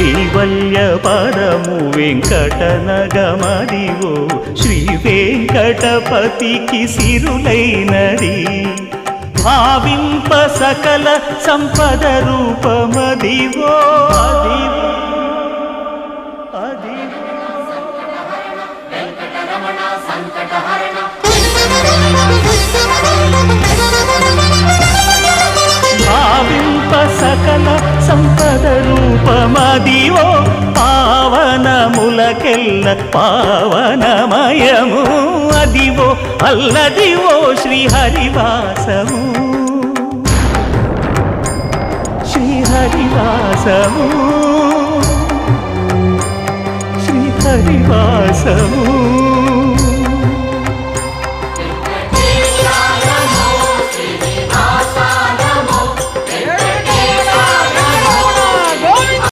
కైవల్య పదము వెంకటనగమదివో శ్రీ వెంకటపతికి సిరులైనది భావింప సకల సంపద రూపమదివో అదివో భావింప సకల సంపద రూపమదివో పావనములకెల్ల పావనమయము అదివో అల్లదివో శ్రీహరివాసము శ్రీహరివాసము శ్రీహరివాసము